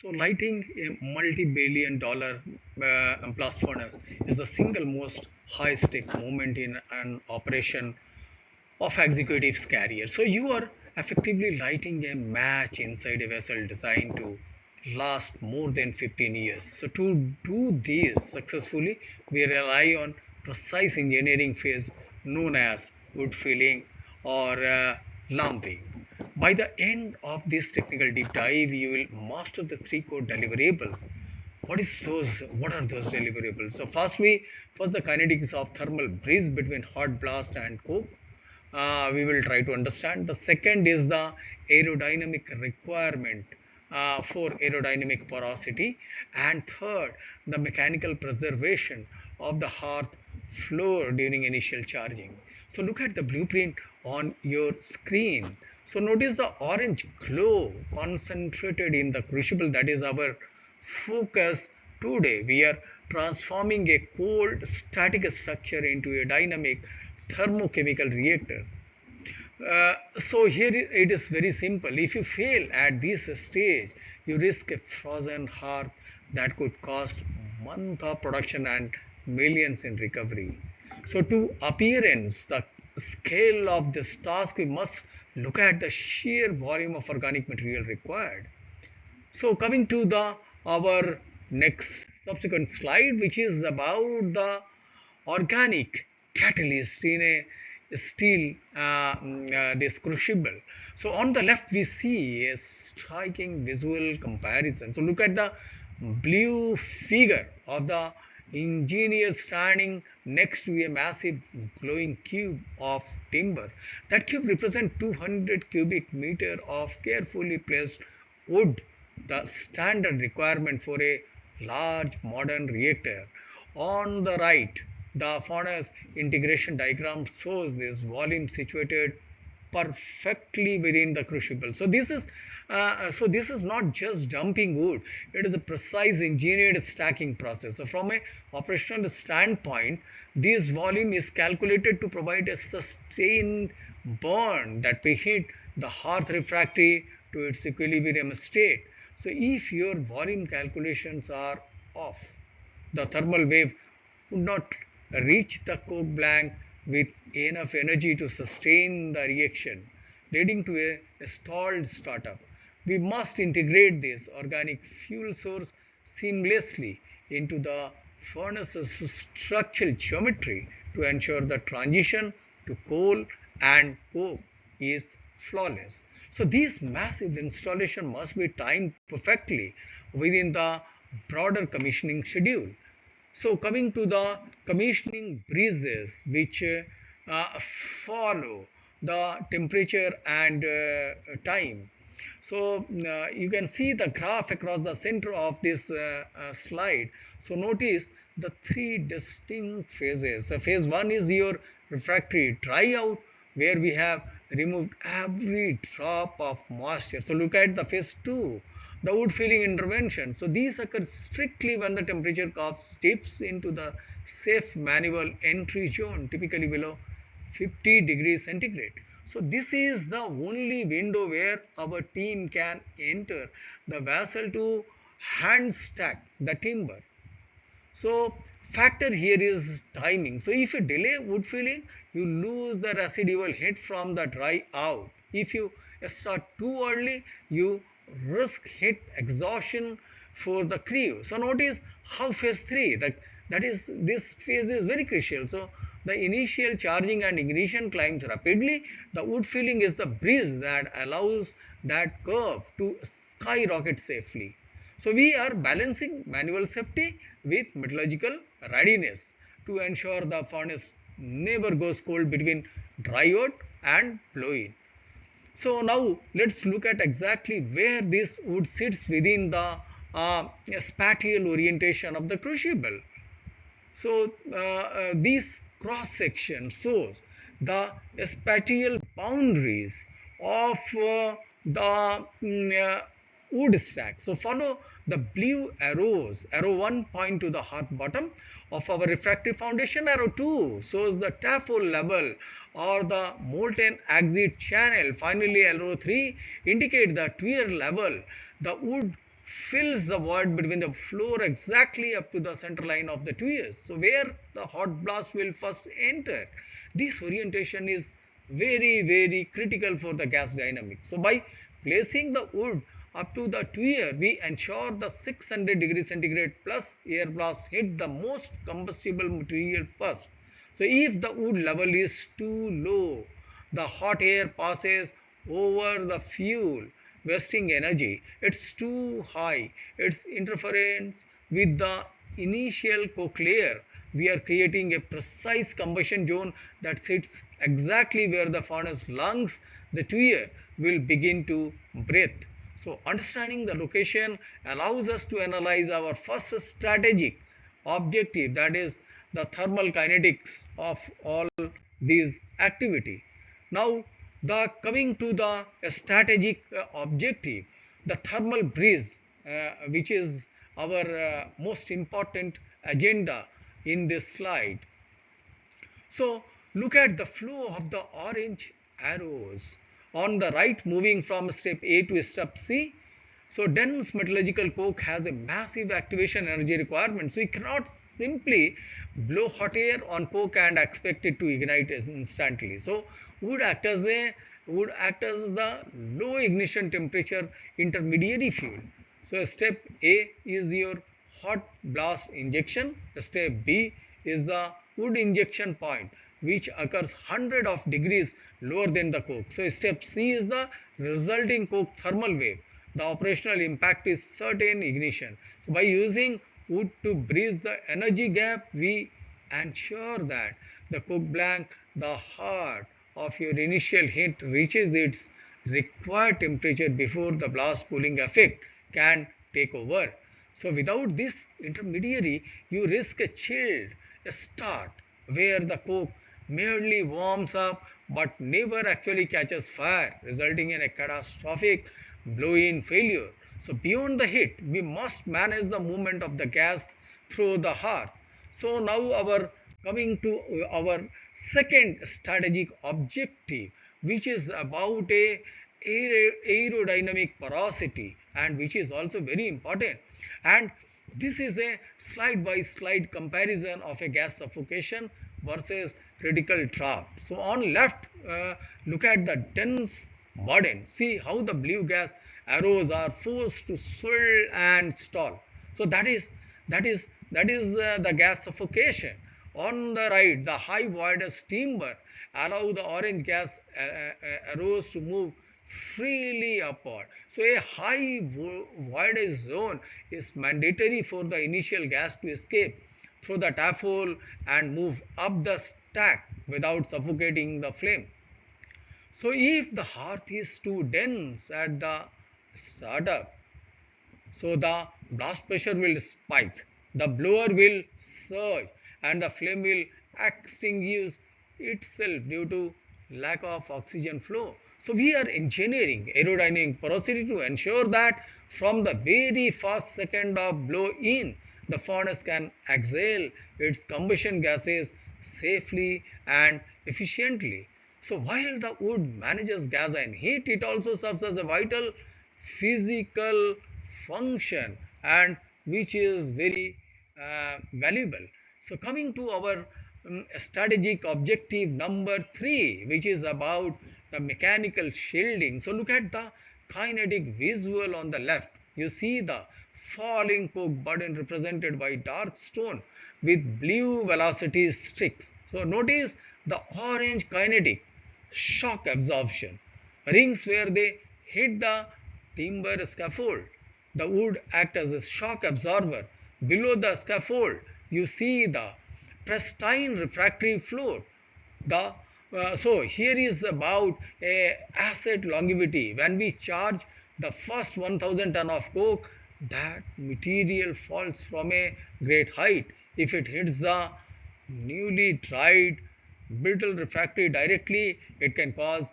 So lighting a multi-billion dollar blast furnace is the single most high-stake moment in an operation of executive's career. So you are effectively lighting a match inside a vessel designed to last more than 15 years. So to do this successfully, we rely on precise engineering phase known as wood filling or lumbering. By the end of this technical deep dive, you will master the three core deliverables. What are those deliverables? So first the kinetics of thermal breeze between hot blast and coke. We will try to understand. The second is the aerodynamic requirement for aerodynamic porosity, and third, the mechanical preservation of the hearth floor during initial charging. So look at the blueprint on your screen. So notice the orange glow concentrated in the crucible. That is our focus today. We are transforming a cold static structure into a dynamic thermochemical reactor. So here it is very simple. If you fail at this stage, you risk a frozen hearth that could cost months of production and millions in recovery. So to appearance, the scale of this task, we must look at the sheer volume of organic material required. So coming to the our next subsequent slide, which is about the organic catalyst in a steel this crucible. So on the left we see a striking visual comparison. So look at the blue figure of the engineer standing next to a massive glowing cube of timber. That cube represents 200 cubic meter of carefully placed wood, the standard requirement for a large modern reactor. On the right, the furnace integration diagram shows this volume situated perfectly within the crucible. So this is not just dumping wood; it is a precise engineered stacking process. So from a operational standpoint, this volume is calculated to provide a sustained burn that preheat the hearth refractory to its equilibrium state. So if your volume calculations are off, the thermal wave would not reach the coke blank with enough energy to sustain the reaction, leading to a stalled startup. We must integrate this organic fuel source seamlessly into the furnace's structural geometry to ensure the transition to coal and coke is flawless. So this massive installation must be timed perfectly within the broader commissioning schedule. So coming to the commissioning breezes which follow the temperature and time. So you can see the graph across the center of this slide. So notice the three distinct phases. So phase one is your refractory dry out, where we have removed every drop of moisture. So look at the phase two, the wood filling intervention. So these occur strictly when the temperature curve dips into the safe manual entry zone, typically below 50 degrees centigrade. So this is the only window where our team can enter the vessel to hand stack the timber. So factor here is timing. So if you delay wood filling, you lose the residual heat from the dry out. If you start too early, you risk heat exhaustion for the crew. So notice how phase 3, that is this phase is very crucial. So the initial charging and ignition climbs rapidly. The wood filling is the breeze that allows that curve to skyrocket safely. So we are balancing manual safety with metallurgical readiness to ensure the furnace never goes cold between dry out and blow in. So now let's look at exactly where this wood sits within the spatial orientation of the crucible. So this cross section shows the spatial boundaries of the wood stack. So follow the blue arrows. Arrow 1 point to the hearth bottom of our refractory foundation. Arrow 2 shows the taphole level or the molten exit channel. Finally, arrow 3 indicate the tweer level. The wood fills the void between the floor exactly up to the center line of the tuyeres. So where the hot blast will first enter. This orientation is very critical for the gas dynamics. So by placing the wood up to the tuyer, we ensure the 600 degrees centigrade plus air blast hit the most combustible material first. So if the wood level is too low, the hot air passes over the fuel, wasting energy. It's too high. It's interference with the initial coke layer. We are creating a precise combustion zone that sits exactly where the furnace lungs, the tuer, will begin to breathe. So understanding the location allows us to analyze our first strategic objective, that is the thermal kinetics of all these activity. Now the coming to the strategic objective, the thermal breeze, which is our most important agenda in this slide. So look at the flow of the orange arrows on the right, moving from step A to step C. So dense metallurgical coke has a massive activation energy requirement. So you cannot simply blow hot air on coke and expect it to ignite instantly. So would act as a would act as the low ignition temperature intermediary fuel. So step A is your hot blast injection. Step B is the wood injection point, which occurs hundred of degrees lower than the coke. So step C is the resulting coke thermal wave. The operational impact is certain ignition. So by using wood to bridge the energy gap, we ensure that the coke blank, the heart of your initial heat, reaches its required temperature before the blast cooling effect can take over. So without this intermediary, you risk a chilled start where the coke merely warms up but never actually catches fire, resulting in a catastrophic blow-in failure. So beyond the heat, we must manage the movement of the gas through the hearth. So now our coming to our second strategic objective, which is about a aerodynamic porosity, and which is also very important. And this is a slide by slide comparison of a gas suffocation versus critical draft. So on left, look at the dense burden. See how the blue gas arrows are forced to swirl and stall. So that is the gas suffocation. On the right, the high voidus timber allow the orange gas arrows to move freely upward. So a high voidus zone is mandatory for the initial gas to escape through the taphole and move up the stack without suffocating the flame. So if the hearth is too dense at the startup, so the blast pressure will spike, the blower will surge, and the flame will extinguish itself due to lack of oxygen flow. So we are engineering aerodynamic porosity to ensure that from the very first second of blow in, the furnace can exhale its combustion gases safely and efficiently. So while the wood manages gas and heat, it also serves as a vital physical function, and which is very valuable. So coming to our strategic objective number 3, which is about the mechanical shielding. So look at the kinetic visual on the left. You see the falling coke burden represented by dark stone with blue velocity streaks. So notice the orange kinetic shock absorption rings where they hit the timber scaffold. The wood acts as a shock absorber. Below the scaffold, you see the pristine refractory floor. The so here is about a asset longevity. When we charge the first 1000 ton of coke, that material falls from a great height. If it hits the newly dried brittle refractory directly, it can cause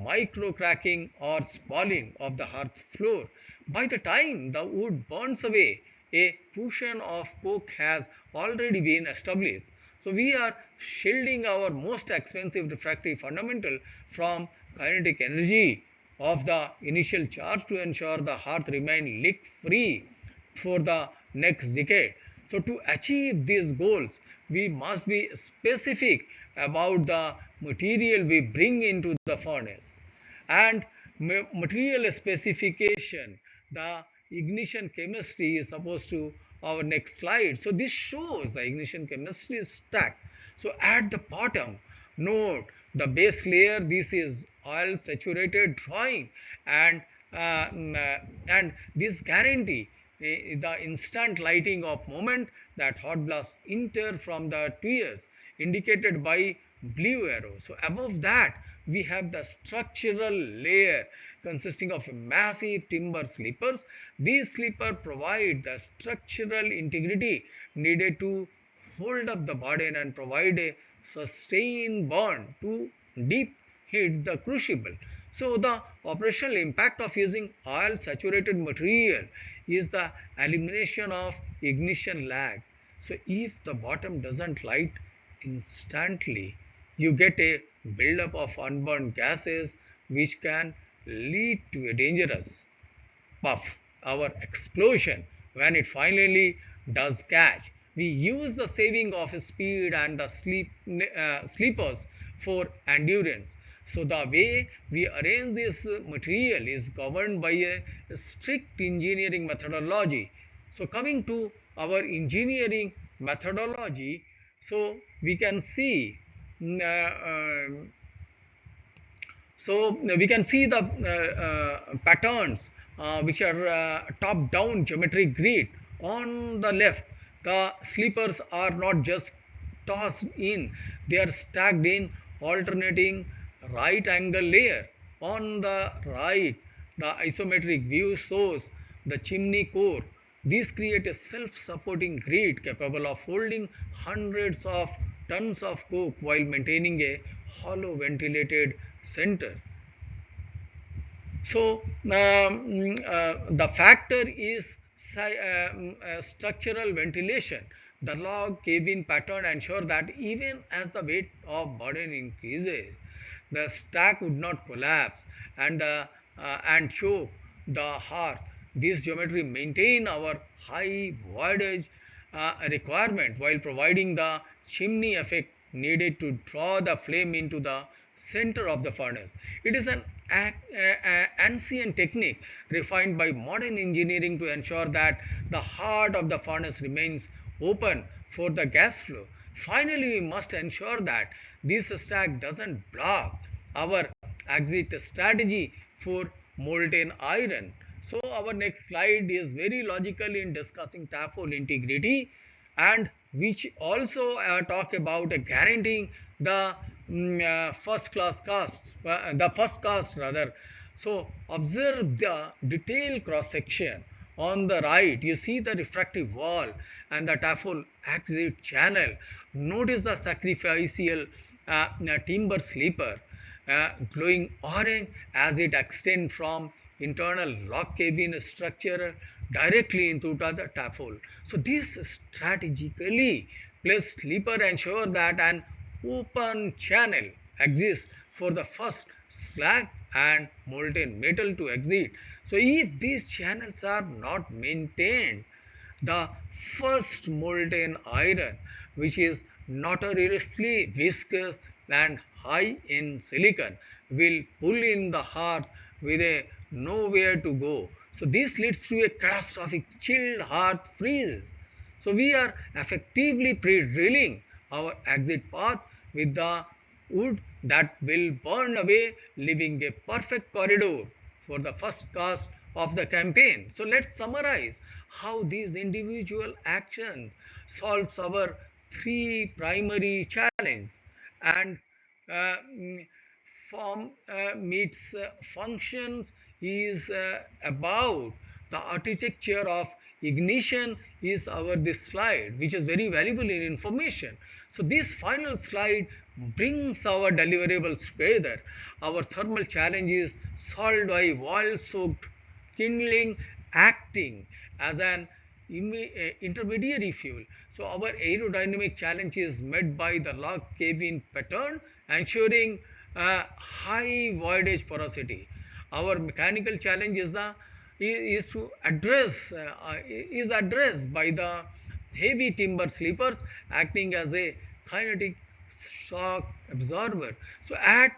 micro cracking or spalling of the hearth floor. By the time the wood burns away, a cushion of coke has already been established. So we are shielding our most expensive refractory fundamental from kinetic energy of the initial charge to ensure the hearth remain leak free for the next decade. So to achieve these goals, we must be specific about the material we bring into the furnace. And material specification, the ignition chemistry is supposed to our next slide. So this shows the ignition chemistry stack. So at the bottom, note the base layer. This is oil saturated drawing, and and this guarantee the instant lighting of moment that hot blast enter from the tuyers indicated by blue arrow. So above that we have the structural layer consisting of massive timber sleepers. These sleepers provide the structural integrity needed to hold up the burden and provide a sustained burn to deep heat the crucible. So the operational impact of using oil saturated material is the elimination of ignition lag. So if the bottom doesn't light instantly, you get a buildup of unburned gases which can lead to a dangerous puff, our explosion. When it finally does catch, we use the saving of speed and the sleepers for endurance. So the way we arrange this material is governed by a strict engineering methodology. So coming to our engineering methodology, so we can see mm, we can see the patterns which are top down geometric grid. On the left, the sleepers are not just tossed in, they are stacked in alternating right angle layer. On the right, the isometric view shows the chimney core. These create a self-supporting grid capable of holding hundreds of tons of coke while maintaining a hollow ventilated center. So the factor is structural ventilation. The log cave-in pattern ensure that even as the weight of burden increases, the stack would not collapse and choke the hearth. This geometry maintain our high wattage requirement while providing the chimney effect needed to draw the flame into the center of the furnace. It is an ancient technique refined by modern engineering to ensure that the heart of the furnace remains open for the gas flow. Finally, we must ensure that this stack doesn't block our exit strategy for molten iron. So our next slide is very logical in discussing taphole integrity, and which also talk about guaranteeing the first class cast, the first cast rather. So observe the detailed cross section. On the right, you see the refractory wall and the taphole exit channel. Notice the sacrificial timber sleeper glowing orange as it extends from internal log cabin structure directly into the taphole. So this strategically placed sleeper ensure that an open channel exists for the first slag and molten metal to exit. So if these channels are not maintained, the first molten iron, which is notoriously viscous and high in silicon, will pull in the hearth with a nowhere to go. So this leads to a catastrophic chilled hearth freeze. So we are effectively pre-drilling our exit path with the wood that will burn away, leaving a perfect corridor for the first cast of the campaign. So let's summarize how these individual actions solves our three primary challenges, and uh, form meets functions is about the architecture of ignition is our this slide, which is very valuable in information. So this final slide brings our deliverables together. Our thermal challenge is solved by oil soaked kindling acting as an intermediary fuel. So our aerodynamic challenge is met by the log cabin pattern ensuring high voidage porosity. our mechanical challenge is to is addressed by the heavy timber sleepers acting as a kinetic shock absorber. So at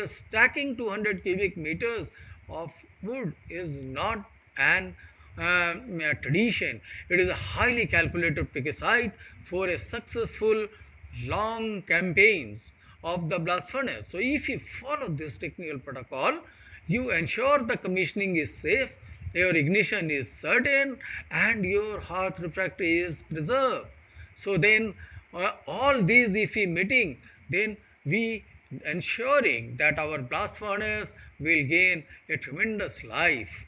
stacking 200 cubic meters of wood is not an tradition. It is a highly calculated prerequisite for a successful long campaigns of the blast furnace. So if you follow this technical protocol, you ensure the commissioning is safe, your ignition is certain, and your hearth refractory is preserved. So then all these if we meeting, then we ensuring that our blast furnace will gain a tremendous life.